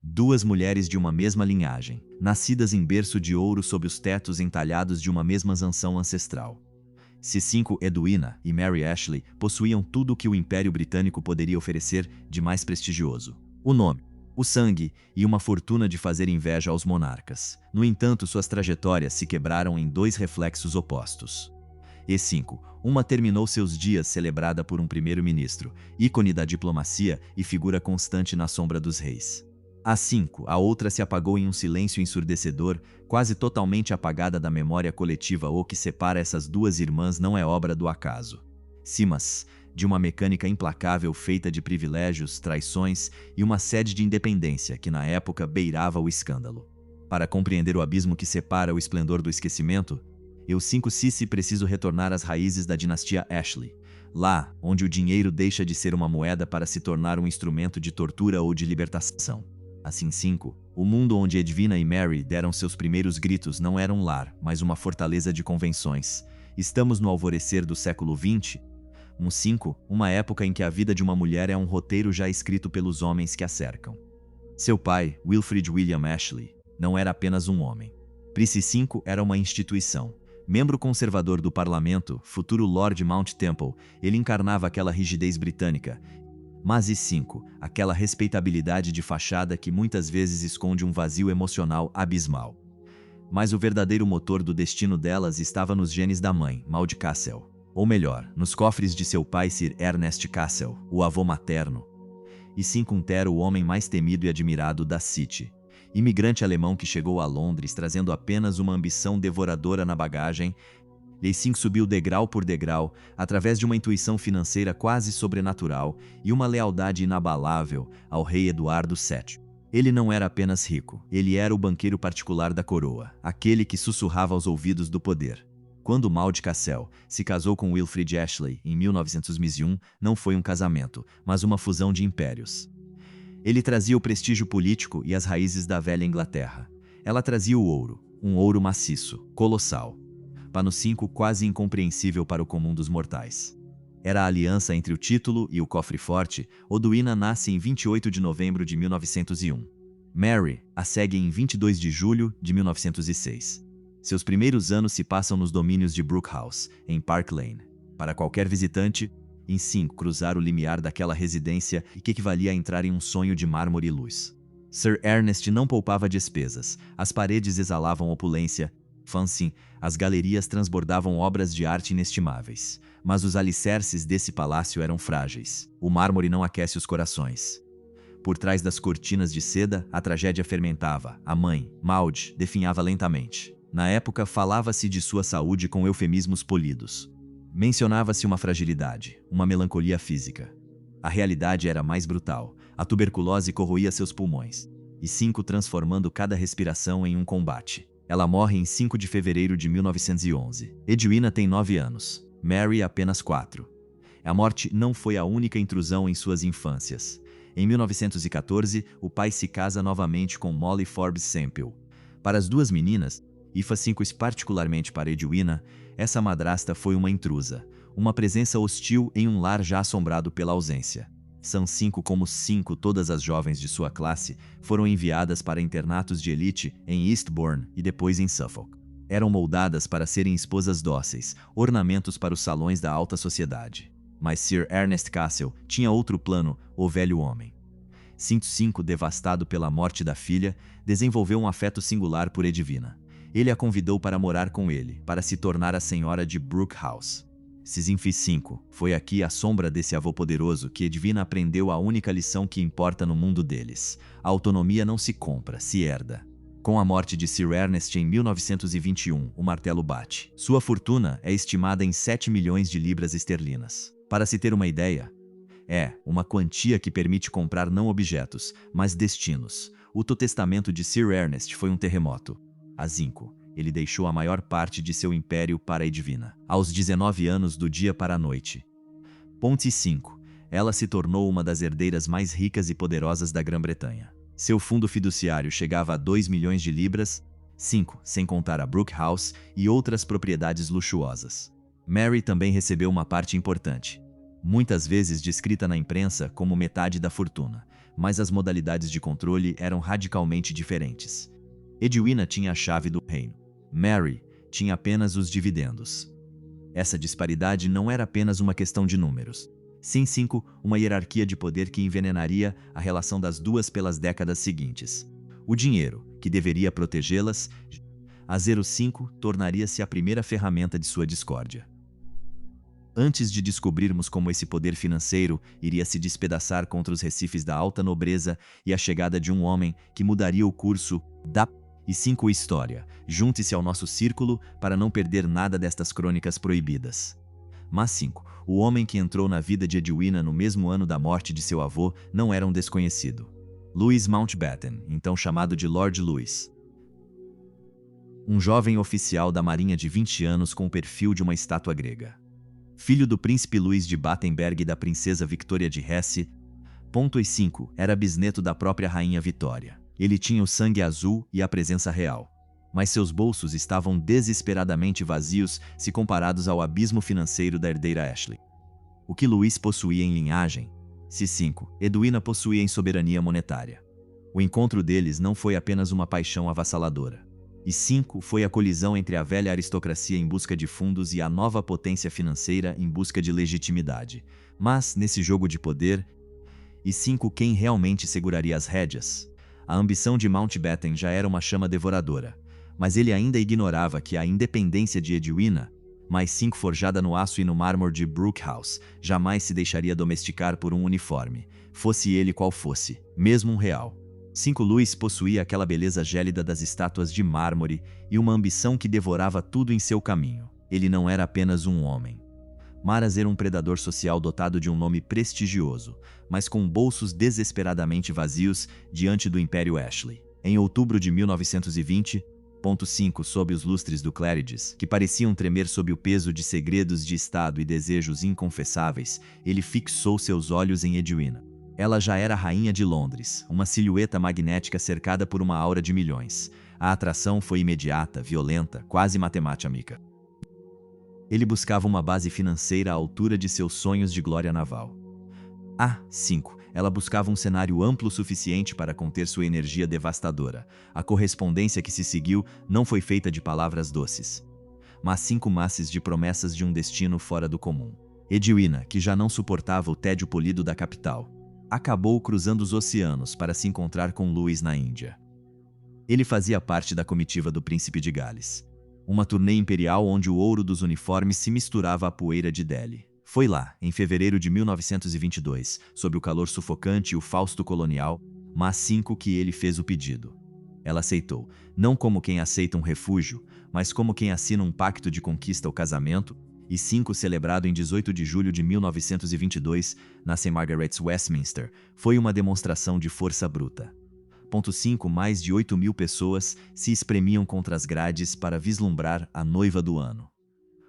Duas mulheres de uma mesma linhagem, nascidas em berço de ouro sob os tetos entalhados de uma mesma mansão ancestral. C5 Edwina e Mary Ashley possuíam tudo o que o Império Britânico poderia oferecer de mais prestigioso: o nome, o sangue e uma fortuna de fazer inveja aos monarcas. No entanto, suas trajetórias se quebraram em dois reflexos opostos. E5. Uma terminou seus dias celebrada por um primeiro-ministro, ícone da diplomacia e figura constante na sombra dos reis. A5. A outra se apagou em um silêncio ensurdecedor, quase totalmente apagada da memória coletiva. O que separa essas duas irmãs não é obra do acaso. Cimas, de uma mecânica implacável feita de privilégios, traições e uma sede de independência que na época beirava o escândalo. Para compreender o abismo que separa o esplendor do esquecimento, eu 5 Cici preciso retornar às raízes da dinastia Ashley, lá onde o dinheiro deixa de ser uma moeda para se tornar um instrumento de tortura ou de libertação. Assim 5. O mundo onde Edwina e Mary deram seus primeiros gritos não era um lar, mas uma fortaleza de convenções. Estamos no alvorecer do século XX. 5. Uma época em que a vida de uma mulher é um roteiro já escrito pelos homens que a cercam. Seu pai, Wilfrid William Ashley, não era apenas um homem. Prissy 5 era uma instituição. Membro conservador do parlamento, futuro Lord Mount Temple, ele encarnava aquela rigidez britânica. Mas e 5, aquela respeitabilidade de fachada que muitas vezes esconde um vazio emocional abismal. Mas o verdadeiro motor do destino delas estava nos genes da mãe, Maud Castle. Ou melhor, nos cofres de seu pai Sir Ernest Castle, o avô materno. E 5 era o homem mais temido e admirado da City. Imigrante alemão que chegou a Londres trazendo apenas uma ambição devoradora na bagagem, E5 subiu degrau por degrau, através de uma intuição financeira quase sobrenatural e uma lealdade inabalável ao rei Eduardo VII. Ele não era apenas rico, ele era o banqueiro particular da coroa, aquele que sussurrava aos ouvidos do poder. Quando Maud Castle se casou com Wilfrid Ashley em 1901, não foi um casamento, mas uma fusão de impérios. Ele trazia o prestígio político e as raízes da velha Inglaterra. Ela trazia o ouro, um ouro maciço, colossal. Pano 5 quase incompreensível para o comum dos mortais. Era a aliança entre o título e o cofre forte. Edwina nasce em 28 de novembro de 1901. Mary a segue em 22 de julho de 1906. Seus primeiros anos se passam nos domínios de Brooke House, em Park Lane. Para qualquer visitante, em 5 cruzar o limiar daquela residência que equivalia a entrar em um sonho de mármore e luz. Sir Ernest não poupava despesas, as paredes exalavam opulência, fancy, as galerias transbordavam obras de arte inestimáveis. Mas os alicerces desse palácio eram frágeis. O mármore não aquece os corações. Por trás das cortinas de seda, a tragédia fermentava. A mãe, Maud, definhava lentamente. Na época, falava-se de sua saúde com eufemismos polidos. Mencionava-se uma fragilidade, uma melancolia física. A realidade era mais brutal. A tuberculose corroía seus pulmões. E 5 transformando cada respiração em um combate. Ela morre em 5 de fevereiro de 1911. Edwina tem 9 anos. Mary apenas 4. A morte não foi a única intrusão em suas infâncias. Em 1914, o pai se casa novamente com Molly Forbes Semple. Para as duas meninas, e 5 particularmente para Edwina, essa madrasta foi uma intrusa, uma presença hostil em um lar já assombrado pela ausência. São 5 como 5 todas as jovens de sua classe foram enviadas para internatos de elite em Eastbourne e depois em Suffolk. Eram moldadas para serem esposas dóceis, ornamentos para os salões da alta sociedade. Mas Sir Ernest Castle tinha outro plano, o velho homem. 5, devastado pela morte da filha, desenvolveu um afeto singular por Edwina. Ele a convidou para morar com ele, para se tornar a senhora de Brooke House. 5. Foi aqui, à sombra desse avô poderoso, que Edwina aprendeu a única lição que importa no mundo deles. A autonomia não se compra, se herda. Com a morte de Sir Ernest em 1921, o martelo bate. Sua fortuna é estimada em 7 milhões de libras esterlinas. Para se ter uma ideia, é uma quantia que permite comprar não objetos, mas destinos. O testamento de Sir Ernest foi um terremoto. A 5. Ele deixou a maior parte de seu império para Edwina. Aos 19 anos do dia para a noite. 5. Ela se tornou uma das herdeiras mais ricas e poderosas da Grã-Bretanha. Seu fundo fiduciário chegava a 2 milhões de libras, 5, sem contar a Brooke House e outras propriedades luxuosas. Mary também recebeu uma parte importante, muitas vezes descrita na imprensa como metade da fortuna, mas as modalidades de controle eram radicalmente diferentes. Edwina tinha a chave do reino. Mary tinha apenas os dividendos. Essa disparidade não era apenas uma questão de números. Sim, 5, uma hierarquia de poder que envenenaria a relação das duas pelas décadas seguintes. O dinheiro, que deveria protegê-las, a 05 tornaria-se a primeira ferramenta de sua discórdia. Antes de descobrirmos como esse poder financeiro iria se despedaçar contra os recifes da alta nobreza e a chegada de um homem que mudaria o curso da e 5 história, junte-se ao nosso círculo para não perder nada destas crônicas proibidas. Mas 5, o homem que entrou na vida de Edwina no mesmo ano da morte de seu avô não era um desconhecido. Louis Mountbatten, então chamado de Lord Louis. Um jovem oficial da marinha de 20 anos com o perfil de uma estátua grega. Filho do príncipe Luís de Battenberg e da princesa Victoria de Hesse. E 5, era bisneto da própria rainha Vitória. Ele tinha o sangue azul e a presença real. Mas seus bolsos estavam desesperadamente vazios se comparados ao abismo financeiro da herdeira Ashley. O que Luís possuía em linhagem, se 5, Edwina possuía em soberania monetária. O encontro deles não foi apenas uma paixão avassaladora. E 5, foi a colisão entre a velha aristocracia em busca de fundos e a nova potência financeira em busca de legitimidade. Mas, nesse jogo de poder, e 5, quem realmente seguraria as rédeas? A ambição de Mountbatten já era uma chama devoradora, mas ele ainda ignorava que a independência de Edwina, mais 5 forjada no aço e no mármore de Brookhouse, jamais se deixaria domesticar por um uniforme, fosse ele qual fosse, mesmo um real. 5 Louis possuía aquela beleza gélida das estátuas de mármore e uma ambição que devorava tudo em seu caminho. Ele não era apenas um homem. Maras era um predador social dotado de um nome prestigioso, mas com bolsos desesperadamente vazios diante do Império Ashley. Em outubro de 1920, sob os lustres do Claridge's, que pareciam tremer sob o peso de segredos de Estado e desejos inconfessáveis, ele fixou seus olhos em Edwina. Ela já era rainha de Londres, uma silhueta magnética cercada por uma aura de milhões. A atração foi imediata, violenta, quase matemática. Ele buscava uma base financeira à altura de seus sonhos de glória naval. 5. Ela buscava um cenário amplo o suficiente para conter sua energia devastadora. A correspondência que se seguiu não foi feita de palavras doces, mas 5 masses de promessas de um destino fora do comum. Edwina, que já não suportava o tédio polido da capital, acabou cruzando os oceanos para se encontrar com Louis na Índia. Ele fazia parte da comitiva do príncipe de Gales. Uma turnê imperial onde o ouro dos uniformes se misturava à poeira de Delhi. Foi lá, em fevereiro de 1922, sob o calor sufocante e o fausto colonial, mas 5 que ele fez o pedido. Ela aceitou, não como quem aceita um refúgio, mas como quem assina um pacto de conquista ou casamento, e 5, celebrado em 18 de julho de 1922, na St. Margaret's, Westminster, foi uma demonstração de força bruta. 5. Mais de 8.000 pessoas se espremiam contra as grades para vislumbrar a noiva do ano.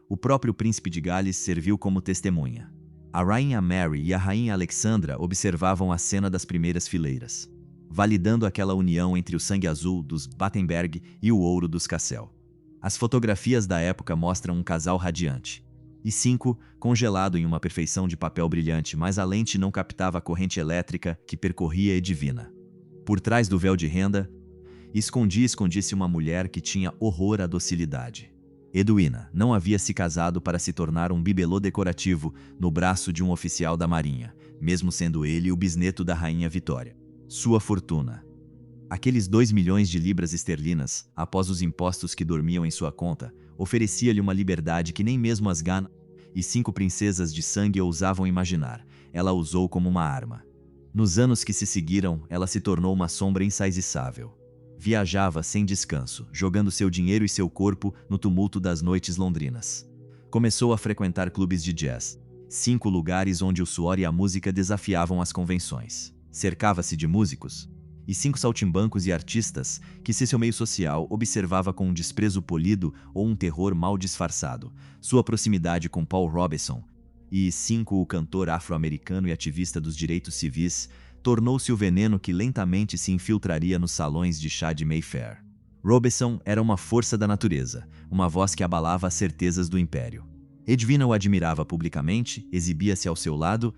O próprio príncipe de Gales serviu como testemunha. A rainha Mary e a rainha Alexandra observavam a cena das primeiras fileiras, validando aquela união entre o sangue azul dos Battenberg e o ouro dos Cassel. As fotografias da época mostram um casal radiante. E 5, congelado em uma perfeição de papel brilhante, mas a lente não captava a corrente elétrica que percorria Edwina. Por trás do véu de renda, escondia-se uma mulher que tinha horror à docilidade. Edwina não havia se casado para se tornar um bibelô decorativo no braço de um oficial da marinha, mesmo sendo ele o bisneto da rainha Vitória. Sua fortuna, aqueles 2 milhões de libras esterlinas, após os impostos que dormiam em sua conta, oferecia-lhe uma liberdade que nem mesmo as Ghana e 5 princesas de sangue ousavam imaginar. Ela usou como uma arma. Nos anos que se seguiram, ela se tornou uma sombra insaisível. Viajava sem descanso, jogando seu dinheiro e seu corpo no tumulto das noites londrinas. Começou a frequentar clubes de jazz, 5 lugares onde o suor e a música desafiavam as convenções. Cercava-se de músicos e 5 saltimbancos e artistas que seu meio social observava com um desprezo polido ou um terror mal disfarçado. Sua proximidade com Paul Robeson e 5 o cantor afro-americano e ativista dos direitos civis, tornou-se o veneno que lentamente se infiltraria nos salões de chá de Mayfair. Robeson era uma força da natureza, uma voz que abalava as certezas do império. Edwina o admirava publicamente, exibia-se ao seu lado,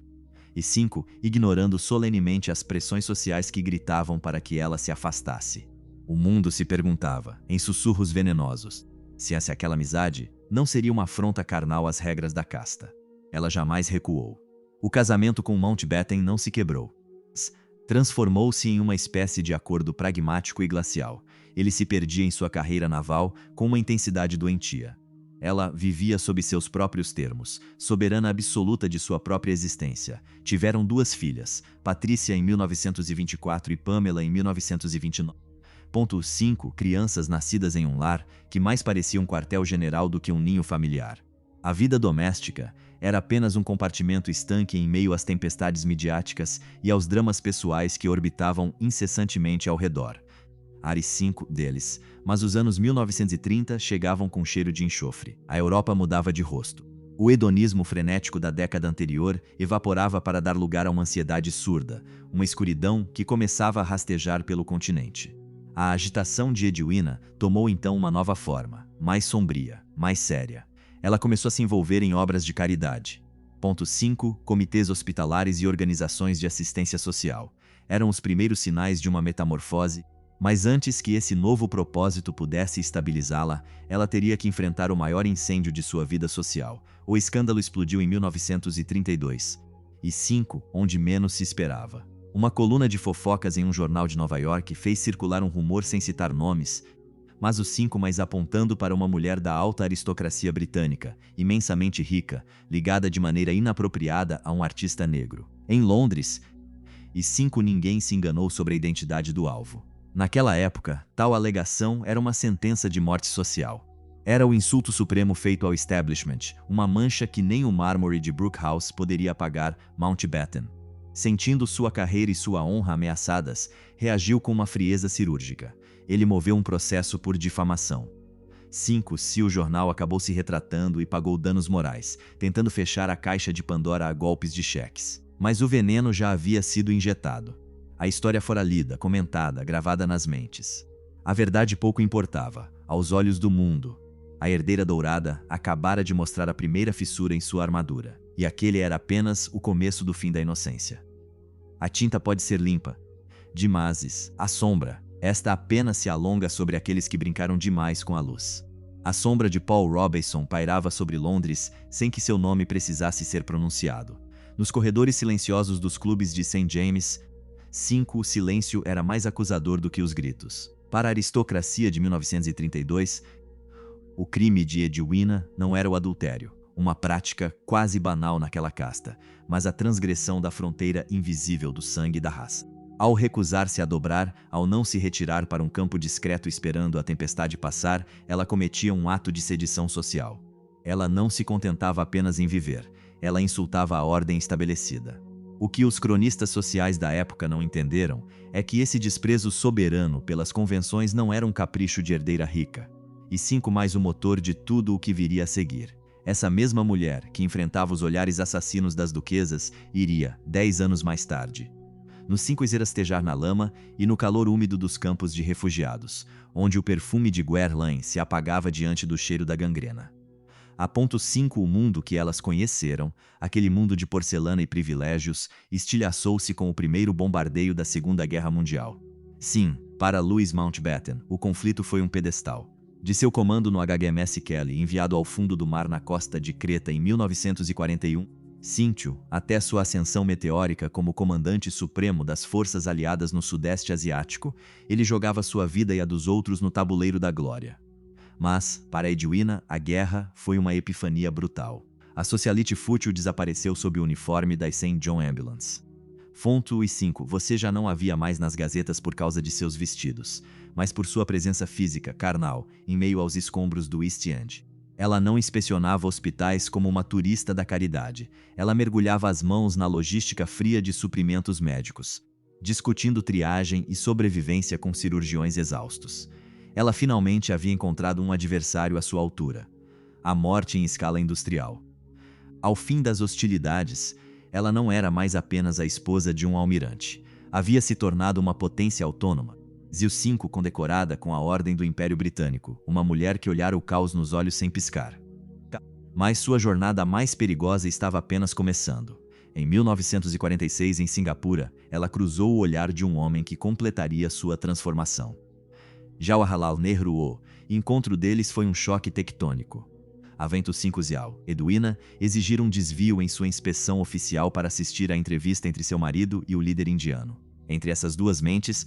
E 5. Ignorando solenemente as pressões sociais que gritavam para que ela se afastasse. O mundo se perguntava, em sussurros venenosos, se aquela amizade não seria uma afronta carnal às regras da casta. Ela jamais recuou. O casamento com Mountbatten não se quebrou. Transformou-se em uma espécie de acordo pragmático e glacial. Ele se perdia em sua carreira naval com uma intensidade doentia. Ela vivia sob seus próprios termos, soberana absoluta de sua própria existência. Tiveram 2 filhas, Patrícia em 1924 e Pamela em 1929. 5. Crianças nascidas em um lar que mais parecia um quartel-general do que um ninho familiar. A vida doméstica era apenas um compartimento estanque em meio às tempestades midiáticas e aos dramas pessoais que orbitavam incessantemente ao redor. Ares 5 deles, mas os anos 1930 chegavam com cheiro de enxofre. A Europa mudava de rosto. O hedonismo frenético da década anterior evaporava para dar lugar a uma ansiedade surda, uma escuridão que começava a rastejar pelo continente. A agitação de Edwina tomou então uma nova forma, mais sombria, mais séria. Ela começou a se envolver em obras de caridade. 5. Comitês hospitalares e organizações de assistência social. Eram os primeiros sinais de uma metamorfose, mas antes que esse novo propósito pudesse estabilizá-la, ela teria que enfrentar o maior incêndio de sua vida social. O escândalo explodiu em 1932. E 5. Onde menos se esperava. Uma coluna de fofocas em um jornal de Nova York fez circular um rumor sem citar nomes, mas os 5 mais apontando para uma mulher da alta aristocracia britânica, imensamente rica, ligada de maneira inapropriada a um artista negro. Em Londres. E 5. Ninguém se enganou sobre a identidade do alvo. Naquela época, tal alegação era uma sentença de morte social. Era o insulto supremo feito ao establishment, uma mancha que nem o mármore de Brookhouse poderia apagar. Mountbatten, sentindo sua carreira e sua honra ameaçadas, reagiu com uma frieza cirúrgica. Ele moveu um processo por difamação. 5. Se o jornal acabou se retratando e pagou danos morais, tentando fechar a caixa de Pandora a golpes de cheques. Mas o veneno já havia sido injetado. A história fora lida, comentada, gravada nas mentes. A verdade pouco importava, aos olhos do mundo. A herdeira dourada acabara de mostrar a primeira fissura em sua armadura, e aquele era apenas o começo do fim da inocência. A tinta pode ser limpa, demais, a sombra, esta apenas se alonga sobre aqueles que brincaram demais com a luz. A sombra de Paul Robeson pairava sobre Londres sem que seu nome precisasse ser pronunciado. Nos corredores silenciosos dos clubes de St. James, 5. O silêncio era mais acusador do que os gritos. Para a aristocracia de 1932, o crime de Edwina não era o adultério, uma prática quase banal naquela casta, mas a transgressão da fronteira invisível do sangue da raça. Ao recusar-se a dobrar, ao não se retirar para um campo discreto esperando a tempestade passar, ela cometia um ato de sedição social. Ela não se contentava apenas em viver, ela insultava a ordem estabelecida. O que os cronistas sociais da época não entenderam é que esse desprezo soberano pelas convenções não era um capricho de herdeira rica, e 5 mais o motor de tudo o que viria a seguir. Essa mesma mulher, que enfrentava os olhares assassinos das duquesas, iria, 10 anos mais tarde, nos 5 rastejar na lama e no calor úmido dos campos de refugiados, onde o perfume de Guerlain se apagava diante do cheiro da gangrena. A 5. O mundo que elas conheceram, aquele mundo de porcelana e privilégios, estilhaçou-se com o primeiro bombardeio da Segunda Guerra Mundial. Sim, para Louis Mountbatten, o conflito foi um pedestal. De seu comando no HMS Kelly, enviado ao fundo do mar na costa de Creta em 1941, Cíncio, até sua ascensão meteórica como comandante supremo das forças aliadas no Sudeste Asiático, ele jogava sua vida e a dos outros no tabuleiro da glória. Mas, para Edwina, a guerra foi uma epifania brutal. A socialite fútil desapareceu sob o uniforme das St. John Ambulance. 5. Você já não a via mais nas gazetas por causa de seus vestidos, mas por sua presença física, carnal, em meio aos escombros do East End. Ela não inspecionava hospitais como uma turista da caridade. Ela mergulhava as mãos na logística fria de suprimentos médicos, discutindo triagem e sobrevivência com cirurgiões exaustos. Ela finalmente havia encontrado um adversário à sua altura: a morte em escala industrial. Ao fim das hostilidades, ela não era mais apenas a esposa de um almirante. Havia se tornado uma potência autônoma. Zio 5 condecorada com a Ordem do Império Britânico, uma mulher que olhara o caos nos olhos sem piscar. Mas sua jornada mais perigosa estava apenas começando. Em 1946, em Singapura, ela cruzou o olhar de um homem que completaria sua transformação. Jawaharlal Nehru. O encontro deles foi um choque tectônico. Avento 5 Zial, Edwina, exigiram um desvio em sua inspeção oficial para assistir à entrevista entre seu marido e o líder indiano. Entre essas duas mentes,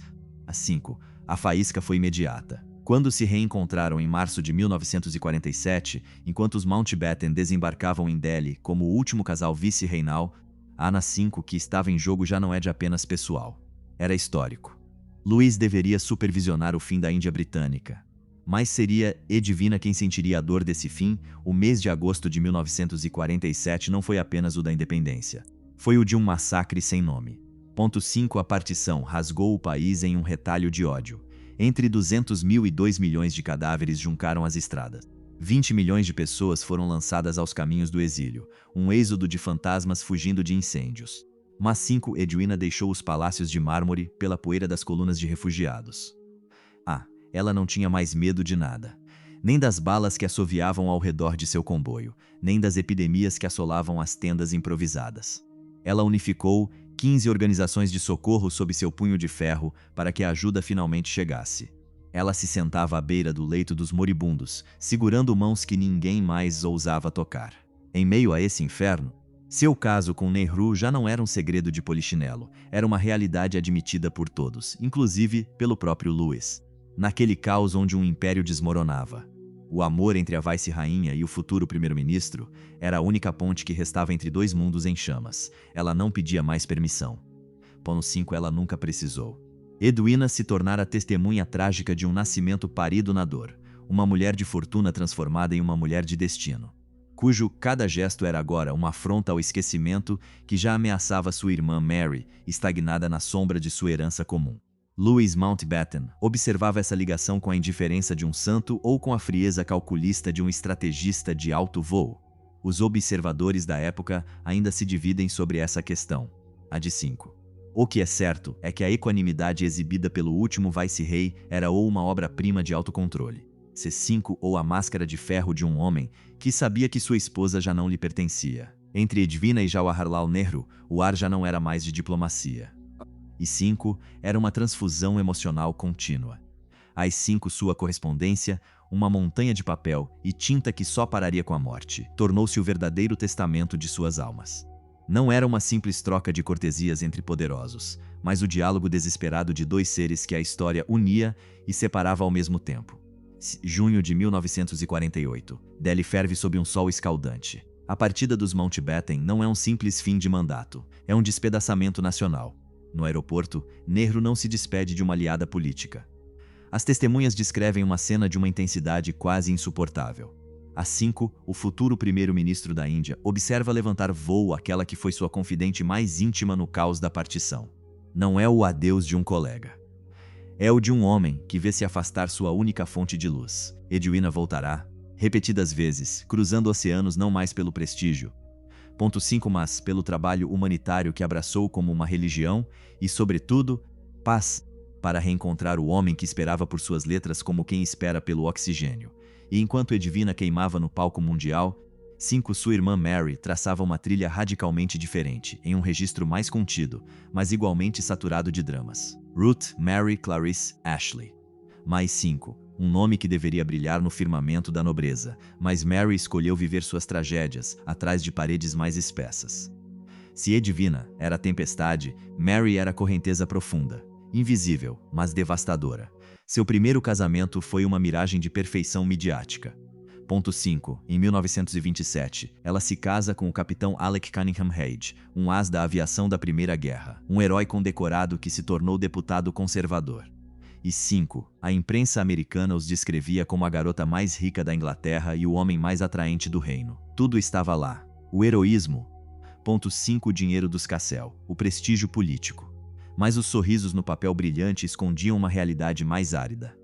a faísca foi imediata. Quando se reencontraram em março de 1947, enquanto os Mountbatten desembarcavam em Delhi como o último casal vice-reinal, a Ana V que estava em jogo já não é de apenas pessoal. Era histórico. Louis deveria supervisionar o fim da Índia Britânica. Mas seria Edwina quem sentiria a dor desse fim. O mês de agosto de 1947 não foi apenas o da independência. Foi o de um massacre sem nome. 5. A partição rasgou o país em um retalho de ódio. Entre 200 mil e 2 milhões de cadáveres juncaram as estradas. 20 milhões de pessoas foram lançadas aos caminhos do exílio, um êxodo de fantasmas fugindo de incêndios. Mas Edwina deixou os palácios de mármore pela poeira das colunas de refugiados. Ela não tinha mais medo de nada. Nem das balas que assoviavam ao redor de seu comboio, nem das epidemias que assolavam as tendas improvisadas. Ela unificou 15 organizações de socorro sob seu punho de ferro para que a ajuda finalmente chegasse. Ela se sentava à beira do leito dos moribundos, segurando mãos que ninguém mais ousava tocar. Em meio a esse inferno, seu caso com Nehru já não era um segredo de polichinelo, era uma realidade admitida por todos, inclusive pelo próprio Louis. Naquele caos onde um império desmoronava, o amor entre a vice-rainha e o futuro primeiro-ministro era a única ponte que restava entre dois mundos em chamas. Ela não pedia mais permissão. 5. Ela nunca precisou. Edwina se tornara testemunha trágica de um nascimento parido na dor, uma mulher de fortuna transformada em uma mulher de destino, cujo cada gesto era agora uma afronta ao esquecimento que já ameaçava sua irmã Mary, estagnada na sombra de sua herança comum. Louis Mountbatten observava essa ligação com a indiferença de um santo ou com a frieza calculista de um estrategista de alto voo. Os observadores da época ainda se dividem sobre essa questão. A de 5. O que é certo é que a equanimidade exibida pelo último vice-rei era ou uma obra-prima de autocontrole, C5, ou a máscara de ferro de um homem que sabia que sua esposa já não lhe pertencia. Entre Edwina e Jawaharlal Nehru, o ar já não era mais de diplomacia. E 5. Era uma transfusão emocional contínua. As 5. Sua correspondência, uma montanha de papel e tinta que só pararia com a morte, tornou-se o verdadeiro testamento de suas almas. Não era uma simples troca de cortesias entre poderosos, mas o diálogo desesperado de dois seres que a história unia e separava ao mesmo tempo. Junho de 1948. Delhi ferve sob um sol escaldante. A partida dos Mountbatten não é um simples fim de mandato, é um despedaçamento nacional. No aeroporto, Nehru não se despede de uma aliada política. As testemunhas descrevem uma cena de uma intensidade quase insuportável. Às 5, o futuro primeiro-ministro da Índia observa levantar voo aquela que foi sua confidente mais íntima no caos da partição. Não é o adeus de um colega. É o de um homem que vê se afastar sua única fonte de luz. Edwina voltará, repetidas vezes, cruzando oceanos não mais pelo prestígio, 5. Mas pelo trabalho humanitário que abraçou como uma religião e, sobretudo, paz, para reencontrar o homem que esperava por suas letras como quem espera pelo oxigênio. E enquanto Edwina queimava no palco mundial, 5. Sua irmã Mary traçava uma trilha radicalmente diferente, em um registro mais contido, mas igualmente saturado de dramas. Ruth, Mary, Clarice, Ashley. Mais 5. Um nome que deveria brilhar no firmamento da nobreza, mas Mary escolheu viver suas tragédias atrás de paredes mais espessas. Se Edwina era a tempestade, Mary era a correnteza profunda, invisível, mas devastadora. Seu primeiro casamento foi uma miragem de perfeição midiática. 5. Em 1927, ela se casa com o capitão Alec Cunningham Haig, um as da aviação da Primeira Guerra, um herói condecorado que se tornou deputado conservador. E 5. A imprensa americana os descrevia como a garota mais rica da Inglaterra e o homem mais atraente do reino. Tudo estava lá. O heroísmo. 5. O dinheiro dos Cassel. O prestígio político. Mas os sorrisos no papel brilhante escondiam uma realidade mais árida.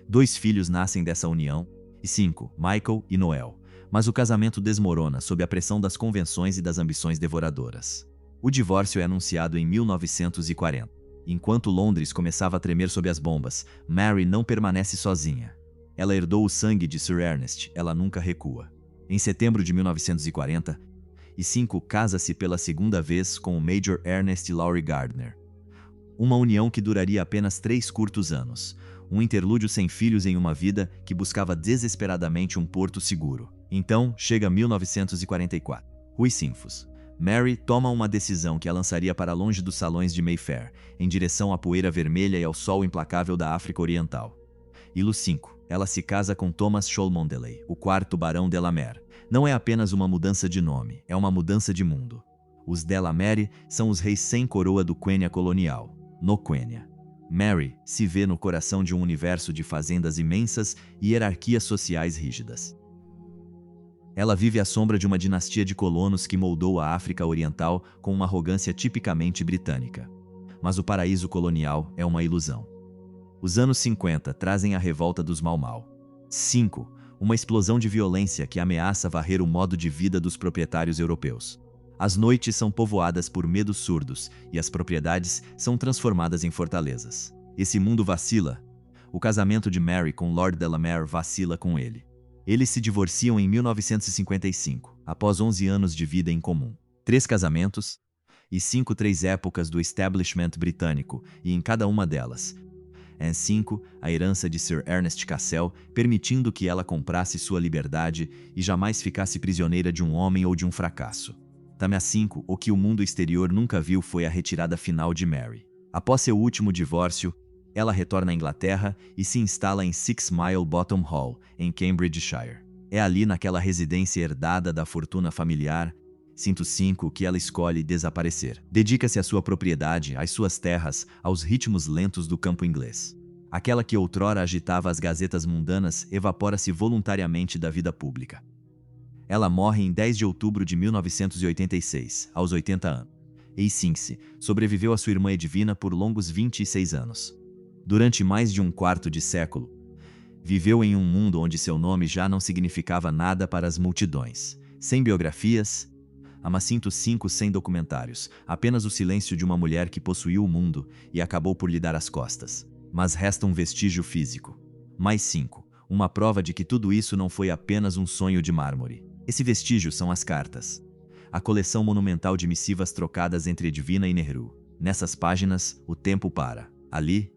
2 filhos nascem dessa união. E 5. Michael e Noel. Mas o casamento desmorona sob a pressão das convenções e das ambições devoradoras. O divórcio é anunciado em 1940. Enquanto Londres começava a tremer sob as bombas, Mary não permanece sozinha. Ela herdou o sangue de Sir Ernest, ela nunca recua. Em setembro de 1940, E 5. Casa-se pela segunda vez com o Major Ernest Laurie Gardner. Uma união que duraria apenas 3 curtos anos. Um interlúdio sem filhos em uma vida que buscava desesperadamente um porto seguro. Então, chega 1944. Rui Sinfos. Mary toma uma decisão que a lançaria para longe dos salões de Mayfair, em direção à poeira vermelha e ao sol implacável da África Oriental. Ilo 5. Ela se casa com Thomas Cholmondeley, o 4º Barão Delamere. Não é apenas uma mudança de nome, é uma mudança de mundo. Os Delamere são os reis sem coroa do Quenya colonial, no Quenya. Mary se vê no coração de um universo de fazendas imensas e hierarquias sociais rígidas. Ela vive à sombra de uma dinastia de colonos que moldou a África Oriental com uma arrogância tipicamente britânica. Mas o paraíso colonial é uma ilusão. Os anos 50 trazem a revolta dos Mau Mau. 5. Uma explosão de violência que ameaça varrer o modo de vida dos proprietários europeus. As noites são povoadas por medos surdos e as propriedades são transformadas em fortalezas. Esse mundo vacila. O casamento de Mary com Lord Delamere vacila com ele. Eles se divorciam em 1955, após 11 anos de vida em comum. 3 casamentos e 3 épocas do establishment britânico, e em cada uma delas, em 5, a herança de Sir Ernest Cassel, permitindo que ela comprasse sua liberdade e jamais ficasse prisioneira de um homem ou de um fracasso. Também 5, o que o mundo exterior nunca viu foi a retirada final de Mary. Após seu último divórcio, ela retorna à Inglaterra e se instala em Six Mile Bottom Hall, em Cambridgeshire. É ali, naquela residência herdada da fortuna familiar, 5, que ela escolhe desaparecer. Dedica-se à sua propriedade, às suas terras, aos ritmos lentos do campo inglês. Aquela que outrora agitava as gazetas mundanas evapora-se voluntariamente da vida pública. Ela morre em 10 de outubro de 1986, aos 80 anos. E Cinque sobreviveu a sua irmã Edwina por longos 26 anos. Durante mais de um quarto de século, viveu em um mundo onde seu nome já não significava nada para as multidões. Sem biografias, Amacinto 5 sem documentários, apenas o silêncio de uma mulher que possuiu o mundo e acabou por lhe dar as costas. Mas resta um vestígio físico. Mais 5, uma prova de que tudo isso não foi apenas um sonho de mármore. Esse vestígio são as cartas. A coleção monumental de missivas trocadas entre Edwina e Nehru. Nessas páginas, o tempo para. Ali,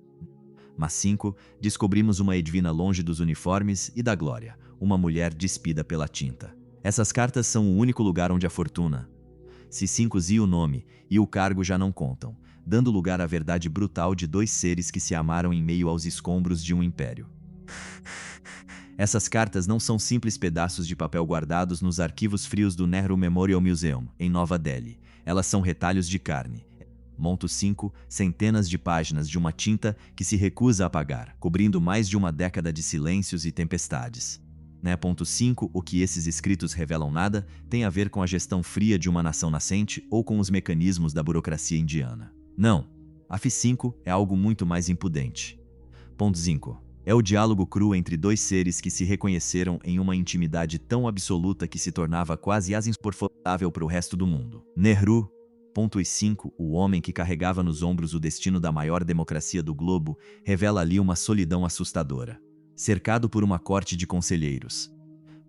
mas 5, descobrimos uma Edwina longe dos uniformes e da glória, uma mulher despida pela tinta. Essas cartas são o único lugar onde a fortuna, se 5 e o nome e o cargo já não contam, dando lugar à verdade brutal de 2 seres que se amaram em meio aos escombros de um império. Essas cartas não são simples pedaços de papel guardados nos arquivos frios do Nehru Memorial Museum, em Nova Delhi. Elas são retalhos de carne. Monto 5, centenas de páginas de uma tinta que se recusa a apagar, cobrindo mais de uma década de silêncios e tempestades. Ponto 5, o que esses escritos revelam nada tem a ver com a gestão fria de uma nação nascente ou com os mecanismos da burocracia indiana. Não, a F5 é algo muito mais impudente. Ponto 5. É o diálogo cru entre 2 seres que se reconheceram em uma intimidade tão absoluta que se tornava quase insuportável para o resto do mundo. Nehru. Ponto 5, o homem que carregava nos ombros o destino da maior democracia do globo, revela ali uma solidão assustadora. Cercado por uma corte de conselheiros.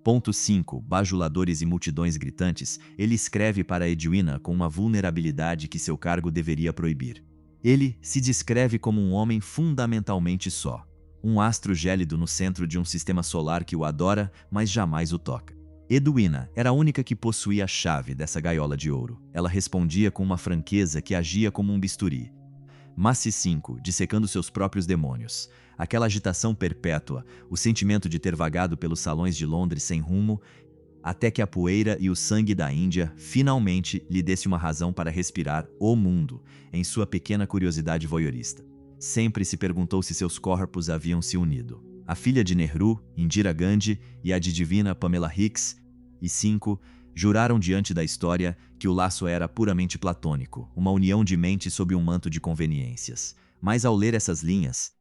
Ponto 5, bajuladores e multidões gritantes, ele escreve para Edwina com uma vulnerabilidade que seu cargo deveria proibir. Ele se descreve como um homem fundamentalmente só. Um astro gélido no centro de um sistema solar que o adora, mas jamais o toca. Edwina era a única que possuía a chave dessa gaiola de ouro. Ela respondia com uma franqueza que agia como um bisturi. Massi 5, dissecando seus próprios demônios. Aquela agitação perpétua, o sentimento de ter vagado pelos salões de Londres sem rumo, até que a poeira e o sangue da Índia finalmente lhe desse uma razão para respirar o mundo, em sua pequena curiosidade voyeurista. Sempre se perguntou se seus corpos haviam se unido. A filha de Nehru, Indira Gandhi, e a de Divina Pamela Hicks, e 5, juraram diante da história que o laço era puramente platônico, uma união de mente sob um manto de conveniências. Mas ao ler essas linhas,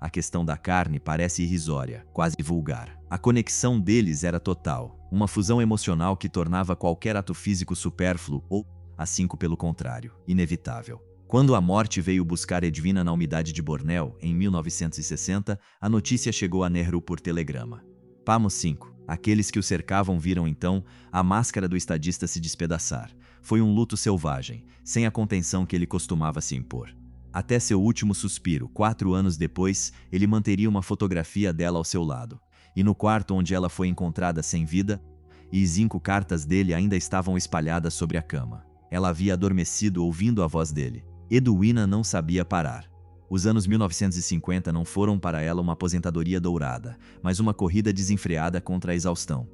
a questão da carne parece irrisória, quase vulgar. A conexão deles era total, uma fusão emocional que tornava qualquer ato físico supérfluo ou, a 5 pelo contrário, inevitável. Quando a morte veio buscar Edwina na umidade de Bornéu, em 1960, a notícia chegou a Nehru por telegrama. Pamo 5. Aqueles que o cercavam viram então a máscara do estadista se despedaçar. Foi um luto selvagem, sem a contenção que ele costumava se impor. Até seu último suspiro, 4 anos depois, ele manteria uma fotografia dela ao seu lado. E no quarto onde ela foi encontrada sem vida, e 5 cartas dele ainda estavam espalhadas sobre a cama. Ela havia adormecido ouvindo a voz dele. Edwina não sabia parar. Os anos 1950 não foram para ela uma aposentadoria dourada, mas uma corrida desenfreada contra a exaustão.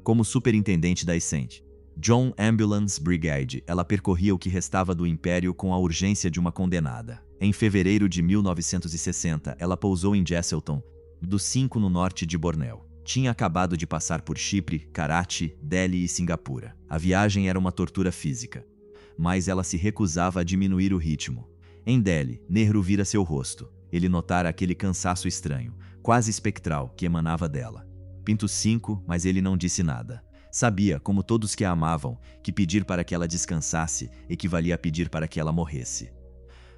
Como superintendente da Ascent John Ambulance Brigade, ela percorria o que restava do Império com a urgência de uma condenada. Em fevereiro de 1960, ela pousou em Jesselton, do 5 no norte de Bornéu. Tinha acabado de passar por Chipre, Karachi, Delhi e Singapura. A viagem era uma tortura física, mas ela se recusava a diminuir o ritmo. Em Delhi, Nehru vira seu rosto. Ele notara aquele cansaço estranho, quase espectral, que emanava dela. Pinto 5, mas ele não disse nada. Sabia, como todos que a amavam, que pedir para que ela descansasse equivalia a pedir para que ela morresse.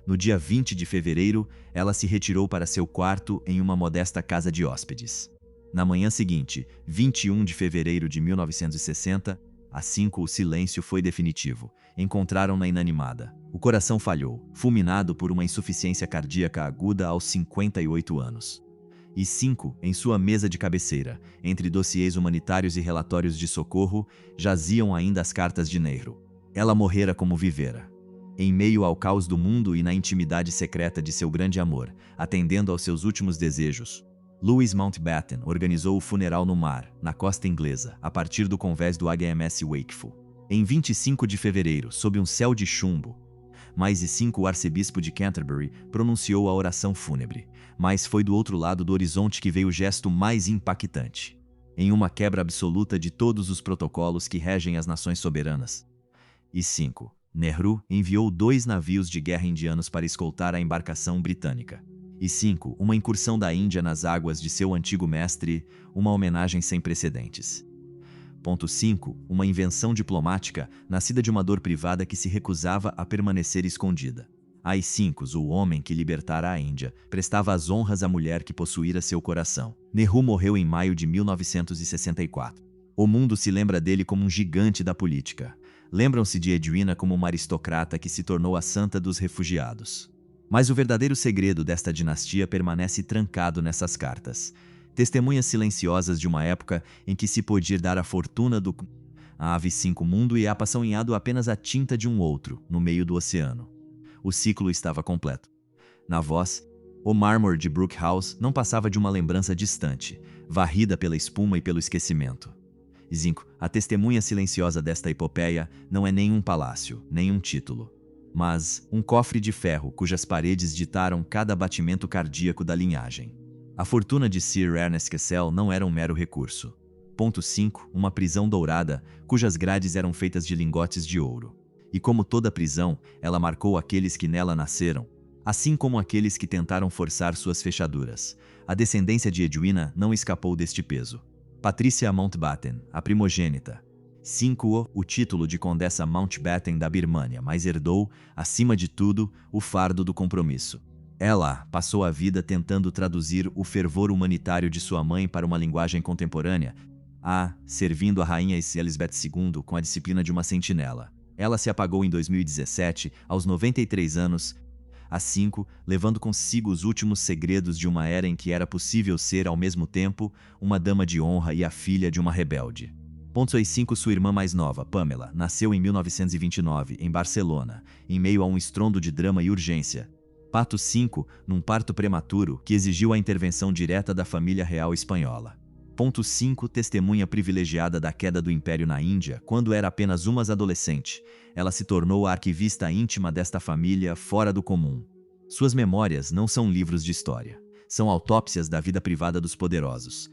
No dia 20 de fevereiro, ela se retirou para seu quarto em uma modesta casa de hóspedes. Na manhã seguinte, 21 de fevereiro de 1960, às 5, o silêncio foi definitivo. Encontraram-na inanimada. O coração falhou, fulminado por uma insuficiência cardíaca aguda aos 58 anos. E 5, em sua mesa de cabeceira, entre dossiês humanitários e relatórios de socorro, jaziam ainda as cartas de Nehru. Ela morrera como vivera. Em meio ao caos do mundo e na intimidade secreta de seu grande amor, atendendo aos seus últimos desejos, Louis Mountbatten organizou o funeral no mar, na costa inglesa, a partir do convés do HMS Wakeful. Em 25 de fevereiro, sob um céu de chumbo, mais de 5 o arcebispo de Canterbury pronunciou a oração fúnebre, mas foi do outro lado do horizonte que veio o gesto mais impactante. Em uma quebra absoluta de todos os protocolos que regem as nações soberanas. E 5. Nehru enviou 2 navios de guerra indianos para escoltar a embarcação britânica. E 5. Uma incursão da Índia nas águas de seu antigo mestre, uma homenagem sem precedentes. Ponto 5. Uma invenção diplomática, nascida de uma dor privada que se recusava a permanecer escondida. Ai 5. O homem que libertara a Índia, prestava as honras à mulher que possuíra seu coração. Nehru morreu em maio de 1964. O mundo se lembra dele como um gigante da política. Lembram-se de Edwina como uma aristocrata que se tornou a santa dos refugiados. Mas o verdadeiro segredo desta dinastia permanece trancado nessas cartas. Testemunhas silenciosas de uma época em que se podia dar a fortuna do a ave 5 mundo e a passarinhado apenas a tinta de um outro, no meio do oceano. O ciclo estava completo. Na voz, o mármore de Brooke House não passava de uma lembrança distante, varrida pela espuma e pelo esquecimento. 5. A testemunha silenciosa desta epopeia não é nenhum palácio, nenhum título, mas um cofre de ferro cujas paredes ditaram cada batimento cardíaco da linhagem. A fortuna de Sir Ernest Cassel não era um mero recurso. Ponto 5. Uma prisão dourada, cujas grades eram feitas de lingotes de ouro. E como toda prisão, ela marcou aqueles que nela nasceram, assim como aqueles que tentaram forçar suas fechaduras. A descendência de Edwina não escapou deste peso. Patricia Mountbatten, a primogênita. 5. O título de Condessa Mountbatten da Birmânia, mas herdou, acima de tudo, o fardo do compromisso. Ela passou a vida tentando traduzir o fervor humanitário de sua mãe para uma linguagem contemporânea, servindo a rainha Elizabeth II com a disciplina de uma sentinela. Ela se apagou em 2017, aos 93 anos, a 5, levando consigo os últimos segredos de uma era em que era possível ser, ao mesmo tempo, uma dama de honra e a filha de uma rebelde. Ponto 5. Sua irmã mais nova, Pamela, nasceu em 1929, em Barcelona, em meio a um estrondo de drama e urgência. Pato 5, num parto prematuro que exigiu a intervenção direta da família real espanhola. Ponto 5. Testemunha privilegiada da queda do Império na Índia, quando era apenas uma adolescente, ela se tornou a arquivista íntima desta família fora do comum. Suas memórias não são livros de história, são autópsias da vida privada dos poderosos.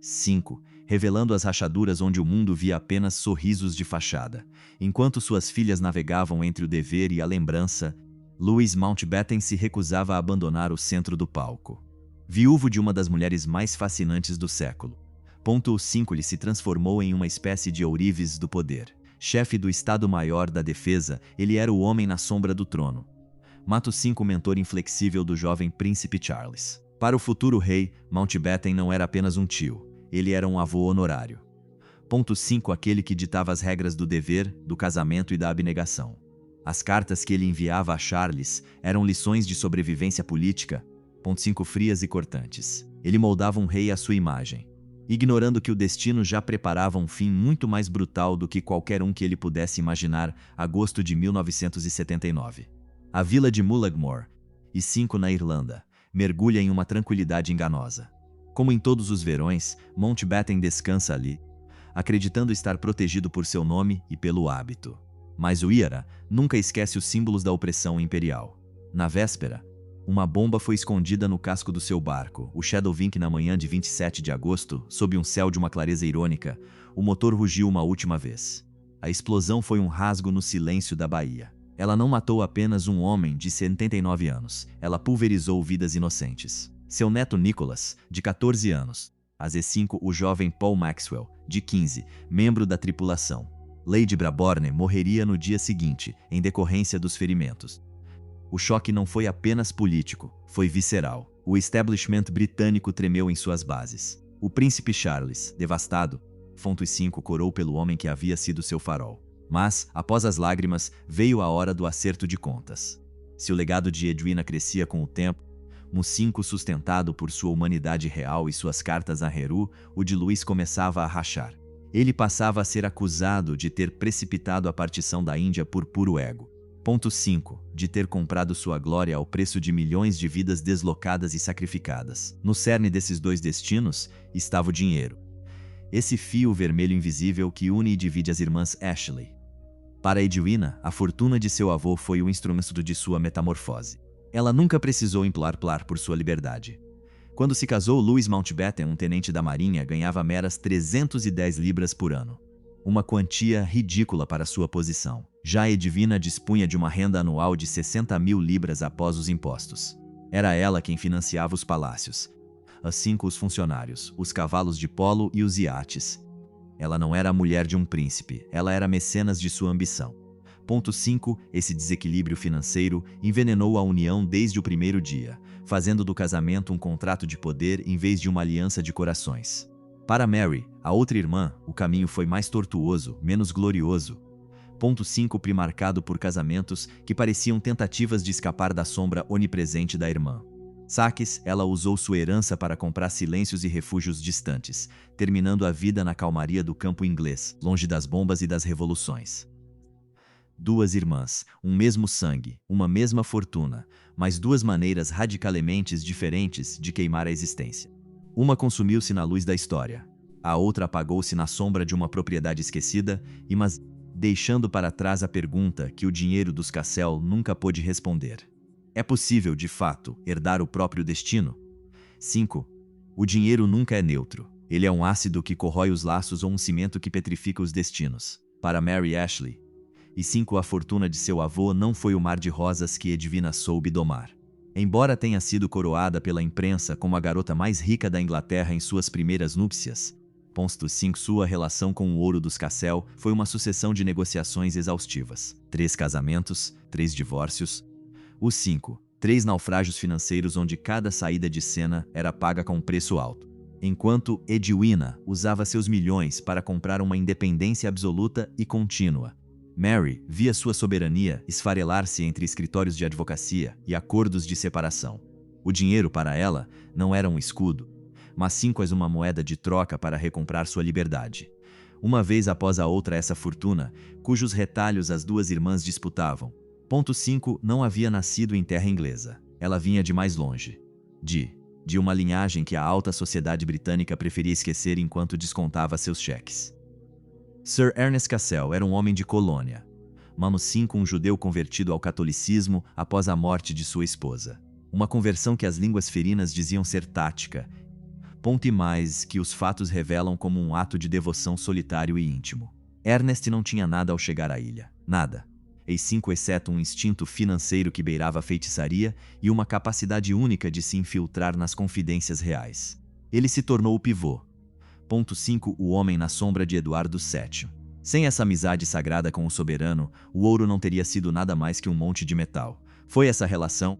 5. Revelando as rachaduras onde o mundo via apenas sorrisos de fachada. Enquanto suas filhas navegavam entre o dever e a lembrança, Louis Mountbatten se recusava a abandonar o centro do palco. Viúvo de uma das mulheres mais fascinantes do século. Ponto 5. Ele se transformou em uma espécie de ourives do poder. Chefe do Estado-Maior da Defesa, ele era o homem na sombra do trono. Mato 5. Mentor inflexível do jovem príncipe Charles. Para o futuro rei, Mountbatten não era apenas um tio. ele era um avô honorário. Ponto 5. Aquele que ditava as regras do dever, do casamento e da abnegação. As cartas que ele enviava a Charles eram lições de sobrevivência política. Ponto 5. Frias e cortantes. Ele moldava um rei à sua imagem, ignorando que o destino já preparava um fim muito mais brutal do que qualquer um que ele pudesse imaginar. Agosto de 1979. A vila de Mullaghmore, e 5 na Irlanda, mergulha em uma tranquilidade enganosa. Como em todos os verões, Mountbatten descansa ali, acreditando estar protegido por seu nome e pelo hábito. Mas o Ira nunca esquece os símbolos da opressão imperial. Na véspera, uma bomba foi escondida no casco do seu barco, o Shadowvink, na manhã de 27 de agosto, sob um céu de uma clareza irônica. O motor rugiu uma última vez. A explosão foi um rasgo no silêncio da baía. Ela não matou apenas um homem de 79 anos, ela pulverizou vidas inocentes. Seu neto Nicholas, de 14 anos. A Z5, o jovem Paul Maxwell, de 15, membro da tripulação. Lady Brabourne morreria no dia seguinte, em decorrência dos ferimentos. O choque não foi apenas político, foi visceral. O establishment britânico tremeu em suas bases. O príncipe Charles, devastado, Ponto 5, corou pelo homem que havia sido seu farol. Mas, após as lágrimas, veio a hora do acerto de contas. Se o legado de Edwina crescia com o tempo, Mu5, sustentado por sua humanidade real e suas cartas a Heru, o de Luís começava a rachar. Ele passava a ser acusado de ter precipitado a partição da Índia por puro ego. Ponto 5. De ter comprado sua glória ao preço de milhões de vidas deslocadas e sacrificadas. No cerne desses dois destinos estava o dinheiro. Esse fio vermelho invisível que une e divide as irmãs Ashley. Para Edwina, a fortuna de seu avô foi o instrumento de sua metamorfose. Ela nunca precisou implorar por sua liberdade. Quando se casou, Louis Mountbatten, um tenente da marinha, ganhava meras 310 libras por ano. Uma quantia ridícula para sua posição. Já Edwina dispunha de uma renda anual de 60.000 libras após os impostos. Era ela quem financiava os palácios, assim como os funcionários, os cavalos de polo e os iates. Ela não era a mulher de um príncipe, ela era mecenas de sua ambição. Ponto 5. Esse desequilíbrio financeiro envenenou a união desde o primeiro dia, fazendo do casamento um contrato de poder em vez de uma aliança de corações. Para Mary, a outra irmã, o caminho foi mais tortuoso, menos glorioso. Ponto 5. Marcado por casamentos que pareciam tentativas de escapar da sombra onipresente da irmã. Saques, ela usou sua herança para comprar silêncios e refúgios distantes, terminando a vida na calmaria do campo inglês, longe das bombas e das revoluções. Duas irmãs, um mesmo sangue, uma mesma fortuna, mas duas maneiras radicalmente diferentes de queimar a existência. Uma consumiu-se na luz da história, a outra apagou-se na sombra de uma propriedade esquecida, deixando para trás a pergunta que o dinheiro dos Cassel nunca pôde responder. É possível, de fato, herdar o próprio destino? 5. O dinheiro nunca é neutro. Ele é um ácido que corrói os laços ou um cimento que petrifica os destinos. Para Mary Ashley. E 5. A fortuna de seu avô não foi o mar de rosas que Edwina soube domar. Embora tenha sido coroada pela imprensa como a garota mais rica da Inglaterra em suas primeiras núpcias, Ponto 5. Sua relação com o ouro dos Cassel foi uma sucessão de negociações exaustivas. 3 casamentos, 3 divórcios. Os 5. 3 naufrágios financeiros onde cada saída de cena era paga com um preço alto. Enquanto Edwina usava seus milhões para comprar uma independência absoluta e contínua, Mary via sua soberania esfarelar-se entre escritórios de advocacia e acordos de separação. O dinheiro para ela não era um escudo, mas sim quase uma moeda de troca para recomprar sua liberdade. Uma vez após a outra, essa fortuna, cujos retalhos as duas irmãs disputavam. Ponto 5. Não havia nascido em terra inglesa. Ela vinha de mais longe. De uma linhagem que a alta sociedade britânica preferia esquecer enquanto descontava seus cheques. Sir Ernest Cassel era um homem de colônia. Mano 5. Um judeu convertido ao catolicismo após a morte de sua esposa. Uma conversão que as línguas ferinas diziam ser tática. Ponto e mais que os fatos revelam como um ato de devoção solitário e íntimo. Ernest não tinha nada ao chegar à ilha. Nada. E 5. Exceto um instinto financeiro que beirava a feitiçaria e uma capacidade única de se infiltrar nas confidências reais. Ele se tornou o pivô. Ponto 5. O homem na sombra de Eduardo VII. Sem essa amizade sagrada com o soberano, o ouro não teria sido nada mais que um monte de metal. Foi essa relação.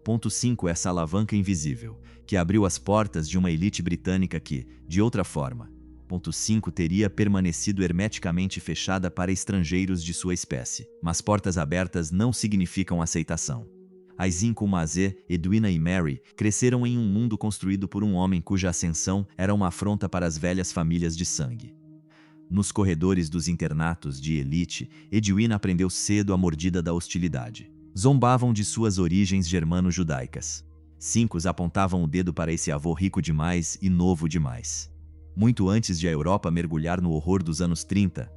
Ponto 5. Essa alavanca invisível, que abriu as portas de uma elite britânica que, de outra forma, ponto 5, teria permanecido hermeticamente fechada para estrangeiros de sua espécie. Mas portas abertas não significam aceitação. Aisin Kumazé, Edwina e Mary cresceram em um mundo construído por um homem cuja ascensão era uma afronta para as velhas famílias de sangue. Nos corredores dos internatos de elite, Edwina aprendeu cedo a mordida da hostilidade. Zombavam de suas origens germano-judaicas. 5 apontavam o dedo para esse avô rico demais e novo demais. Muito antes de a Europa mergulhar no horror dos anos 30,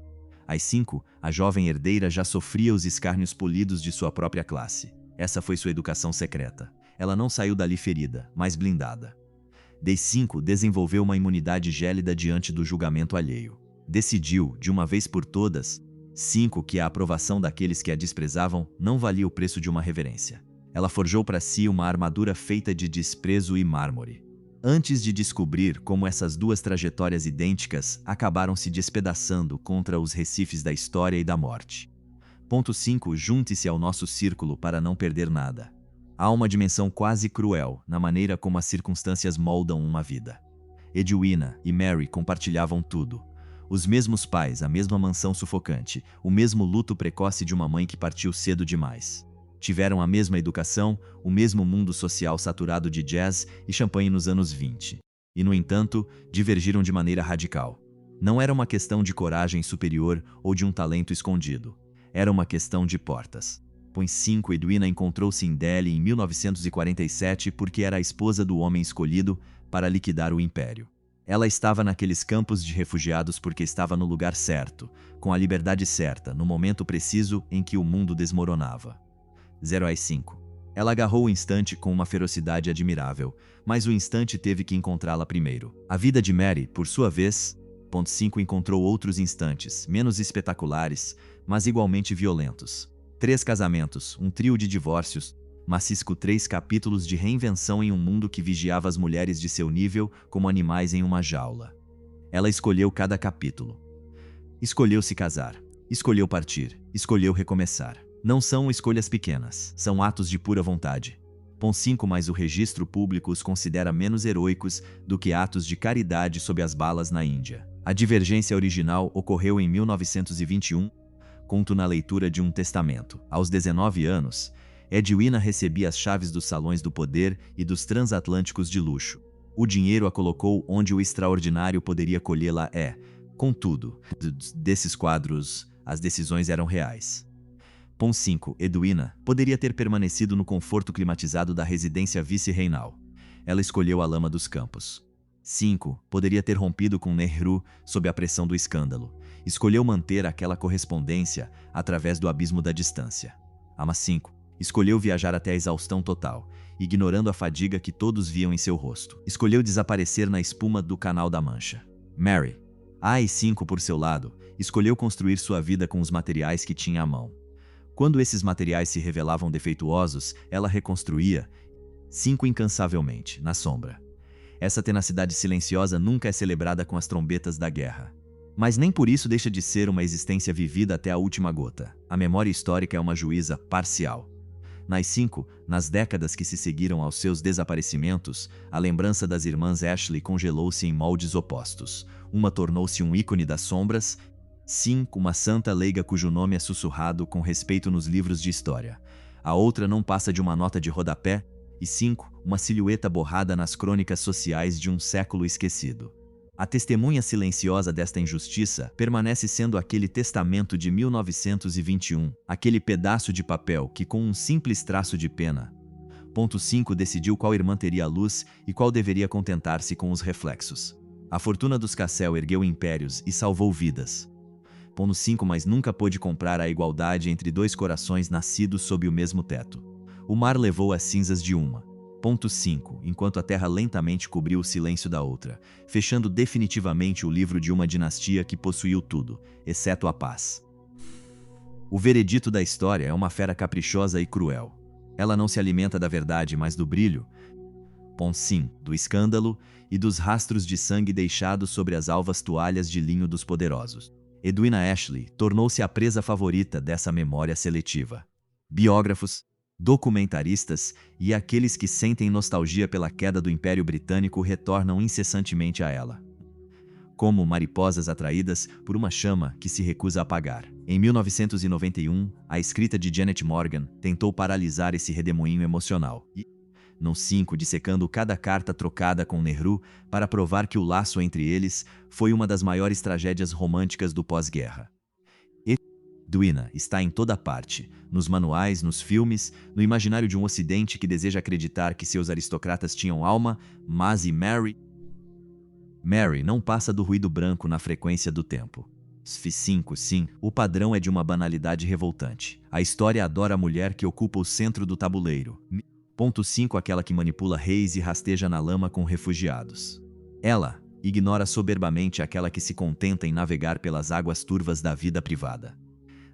às 5, a jovem herdeira já sofria os escárnios polidos de sua própria classe. Essa foi sua educação secreta. Ela não saiu dali ferida, mas blindada. Desde 5 desenvolveu uma imunidade gélida diante do julgamento alheio. Decidiu, de uma vez por todas, 5 que a aprovação daqueles que a desprezavam não valia o preço de uma reverência. Ela forjou para si uma armadura feita de desprezo e mármore. Antes de descobrir como essas duas trajetórias idênticas acabaram se despedaçando contra os recifes da história e da morte. Ponto 5. Junte-se ao nosso círculo para não perder nada. Há uma dimensão quase cruel na maneira como as circunstâncias moldam uma vida. Edwina e Mary compartilhavam tudo. Os mesmos pais, a mesma mansão sufocante, o mesmo luto precoce de uma mãe que partiu cedo demais. Tiveram a mesma educação, o mesmo mundo social saturado de jazz e champanhe nos anos 20. E, no entanto, divergiram de maneira radical. Não era uma questão de coragem superior ou de um talento escondido. Era uma questão de portas. Point 5. Edwina encontrou-se em Delhi em 1947 porque era a esposa do homem escolhido para liquidar o império. Ela estava naqueles campos de refugiados porque estava no lugar certo, com a liberdade certa, no momento preciso em que o mundo desmoronava. 0/5. Ela agarrou o instante com uma ferocidade admirável, mas o instante teve que encontrá-la primeiro. A vida de Mary, por sua vez, ponto 5, encontrou outros instantes, menos espetaculares, mas igualmente violentos. 3 casamentos, um trio de divórcios, macisco 3 capítulos de reinvenção em um mundo que vigiava as mulheres de seu nível como animais em uma jaula. Ela escolheu cada capítulo. Escolheu se casar, escolheu partir, escolheu recomeçar. Não são escolhas pequenas, são atos de pura vontade. Ponto 5. Mas o registro público os considera menos heróicos do que atos de caridade sob as balas na Índia. A divergência original ocorreu em 1921, conto na leitura de um testamento. Aos 19 anos, Edwina recebia as chaves dos salões do poder e dos transatlânticos de luxo. O dinheiro a colocou onde o extraordinário poderia colhê-la. Contudo, desses quadros, as decisões eram reais. Ponto 5. Edwina poderia ter permanecido no conforto climatizado da residência vice-reinal. Ela escolheu a lama dos campos. 5. Poderia ter rompido com Nehru sob a pressão do escândalo. Escolheu manter aquela correspondência através do abismo da distância. Ama 5. Escolheu viajar até a exaustão total, ignorando a fadiga que todos viam em seu rosto. Escolheu desaparecer na espuma do Canal da Mancha. Mary, e 5, por seu lado, escolheu construir sua vida com os materiais que tinha à mão. Quando esses materiais se revelavam defeituosos, ela reconstruía 5 incansavelmente, na sombra. Essa tenacidade silenciosa nunca é celebrada com as trombetas da guerra. Mas nem por isso deixa de ser uma existência vivida até a última gota. A memória histórica é uma juíza parcial. Nas décadas que se seguiram aos seus desaparecimentos, a lembrança das irmãs Ashley congelou-se em moldes opostos. Uma tornou-se um ícone das sombras. 5. Uma santa leiga cujo nome é sussurrado com respeito nos livros de história. A outra não passa de uma nota de rodapé. E 5. Uma silhueta borrada nas crônicas sociais de um século esquecido. A testemunha silenciosa desta injustiça permanece sendo aquele testamento de 1921, aquele pedaço de papel que, com um simples traço de pena, ponto 5, decidiu qual irmã teria a luz e qual deveria contentar-se com os reflexos. A fortuna dos Cassel ergueu impérios e salvou vidas. Ponto 5, mas nunca pôde comprar a igualdade entre 2 corações nascidos sob o mesmo teto. O mar levou as cinzas de uma. Ponto 5, enquanto a terra lentamente cobriu o silêncio da outra, fechando definitivamente o livro de uma dinastia que possuiu tudo, exceto a paz. O veredito da história é uma fera caprichosa e cruel. Ela não se alimenta da verdade, mas do brilho, ponto 5, do escândalo e dos rastros de sangue deixados sobre as alvas toalhas de linho dos poderosos. Edwina Ashley tornou-se a presa favorita dessa memória seletiva. Biógrafos, Documentaristas e aqueles que sentem nostalgia pela queda do Império Britânico retornam incessantemente a ela, como mariposas atraídas por uma chama que se recusa a apagar. Em 1991, a escrita de Janet Morgan tentou paralisar esse redemoinho emocional e, no 5, dissecando cada carta trocada com Nehru para provar que o laço entre eles foi uma das maiores tragédias românticas do pós-guerra. Edwina está em toda parte, nos manuais, nos filmes, no imaginário de um ocidente que deseja acreditar que seus aristocratas tinham alma, mas e Mary não passa do ruído branco na frequência do tempo. F5, sim, o padrão é de uma banalidade revoltante. A história adora a mulher que ocupa o centro do tabuleiro. Ponto 5, aquela que manipula reis e rasteja na lama com refugiados. Ela ignora soberbamente aquela que se contenta em navegar pelas águas turvas da vida privada.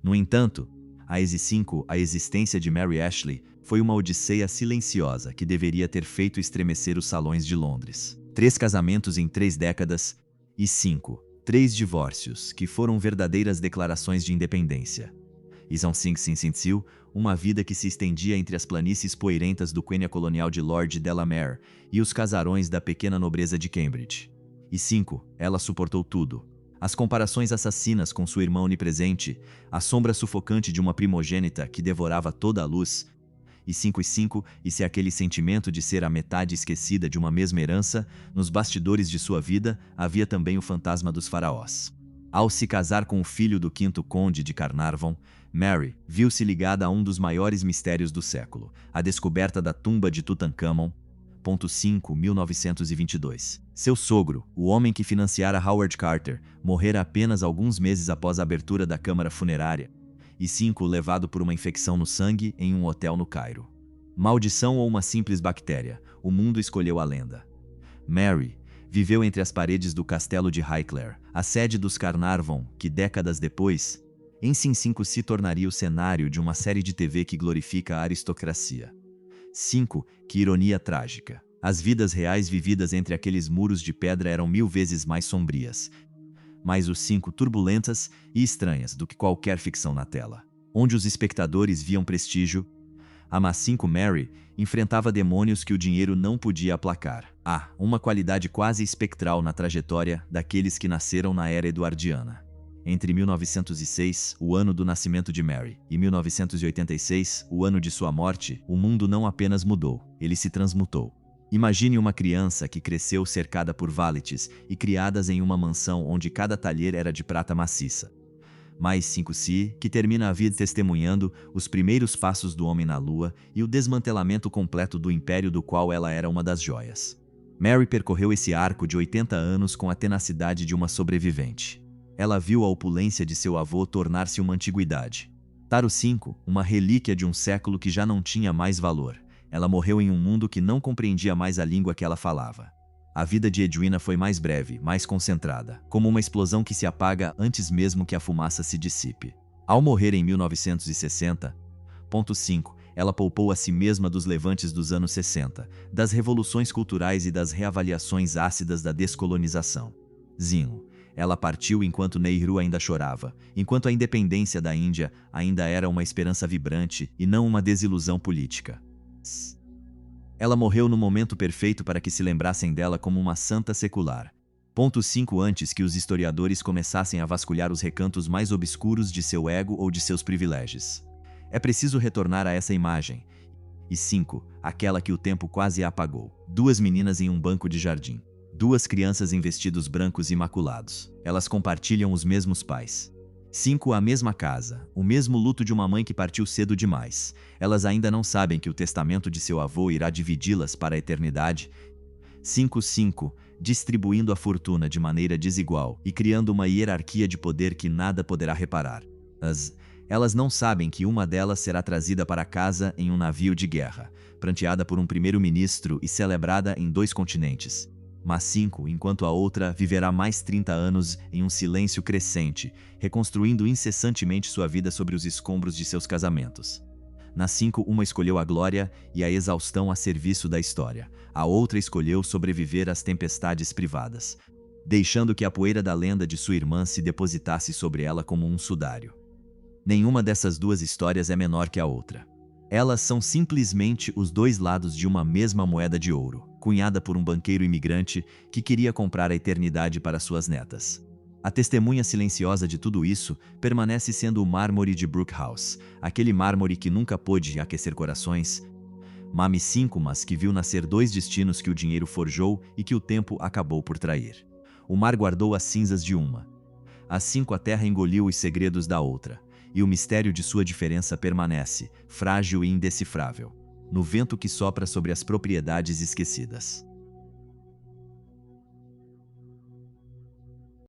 No entanto, a existência de Mary Ashley foi uma odisseia silenciosa que deveria ter feito estremecer os salões de Londres. 3 casamentos em 3 décadas e 3 divórcios, que foram verdadeiras declarações de independência. Uma vida que se estendia entre as planícies poeirentas do Quênia colonial de Lord Delamere e os casarões da pequena nobreza de Cambridge. Ela suportou tudo. As comparações assassinas com sua irmã onipresente, a sombra sufocante de uma primogênita que devorava toda a luz, e se aquele sentimento de ser a metade esquecida de uma mesma herança, nos bastidores de sua vida havia também o fantasma dos faraós. Ao se casar com o filho do 5º conde de Carnarvon, Mary viu-se ligada a um dos maiores mistérios do século, a descoberta da tumba de Tutankhamon. 1922. Seu sogro, o homem que financiara Howard Carter, morrera apenas alguns meses após a abertura da câmara funerária, e levado por uma infecção no sangue em um hotel no Cairo. Maldição ou uma simples bactéria, o mundo escolheu a lenda. Mary viveu entre as paredes do castelo de Highclere, a sede dos Carnarvon, que décadas depois, em se tornaria o cenário de uma série de TV que glorifica a aristocracia. Que ironia trágica. As vidas reais vividas entre aqueles muros de pedra eram 1000 vezes mais sombrias, mais os 5 turbulentas e estranhas do que qualquer ficção na tela, onde os espectadores viam prestígio. A Mary enfrentava demônios que o dinheiro não podia aplacar. Há uma qualidade quase espectral na trajetória daqueles que nasceram na era eduardiana. Entre 1906, o ano do nascimento de Mary, e 1986, o ano de sua morte, o mundo não apenas mudou, ele se transmutou. Imagine uma criança que cresceu cercada por valetes e criadas em uma mansão onde cada talher era de prata maciça. Mais que termina a vida testemunhando os primeiros passos do homem na lua e o desmantelamento completo do império do qual ela era uma das joias. Mary percorreu esse arco de 80 anos com a tenacidade de uma sobrevivente. Ela viu a opulência de seu avô tornar-se uma antiguidade. Taro V, uma relíquia de um século que já não tinha mais valor. Ela morreu em um mundo que não compreendia mais a língua que ela falava. A vida de Edwina foi mais breve, mais concentrada, como uma explosão que se apaga antes mesmo que a fumaça se dissipe. Ao morrer em 1960, ela poupou a si mesma dos levantes dos anos 60, das revoluções culturais e das reavaliações ácidas da descolonização. Ela partiu enquanto Nehru ainda chorava, enquanto a independência da Índia ainda era uma esperança vibrante e não uma desilusão política. Ela morreu no momento perfeito para que se lembrassem dela como uma santa secular. 5 Antes que os historiadores começassem a vasculhar os recantos mais obscuros de seu ego ou de seus privilégios. É preciso retornar a essa imagem. E aquela que o tempo quase apagou. 2 meninas em um banco de jardim. 2 crianças em vestidos brancos imaculados. Elas compartilham os mesmos pais. 5 A mesma casa, o mesmo luto de uma mãe que partiu cedo demais. Elas ainda não sabem que o testamento de seu avô irá dividi-las para a eternidade. 5 Distribuindo a fortuna de maneira desigual e criando uma hierarquia de poder que nada poderá reparar. Elas não sabem que uma delas será trazida para casa em um navio de guerra, pranteada por um primeiro-ministro e celebrada em 2 continentes. Mas enquanto a outra viverá mais 30 anos em um silêncio crescente, reconstruindo incessantemente sua vida sobre os escombros de seus casamentos. Na 5, uma escolheu a glória e a exaustão a serviço da história. A outra escolheu sobreviver às tempestades privadas, deixando que a poeira da lenda de sua irmã se depositasse sobre ela como um sudário. Nenhuma dessas 2 histórias é menor que a outra. Elas são simplesmente os dois lados de uma mesma moeda de ouro, cunhada por um banqueiro imigrante que queria comprar a eternidade para suas netas. A testemunha silenciosa de tudo isso permanece sendo o mármore de Brookhouse, aquele mármore que nunca pôde aquecer corações. Mame 5, mas que viu nascer dois destinos que o dinheiro forjou e que o tempo acabou por trair. O mar guardou as cinzas de uma. Às 5 a terra engoliu os segredos da outra, e o mistério de sua diferença permanece, frágil e indecifrável, no vento que sopra sobre as propriedades esquecidas.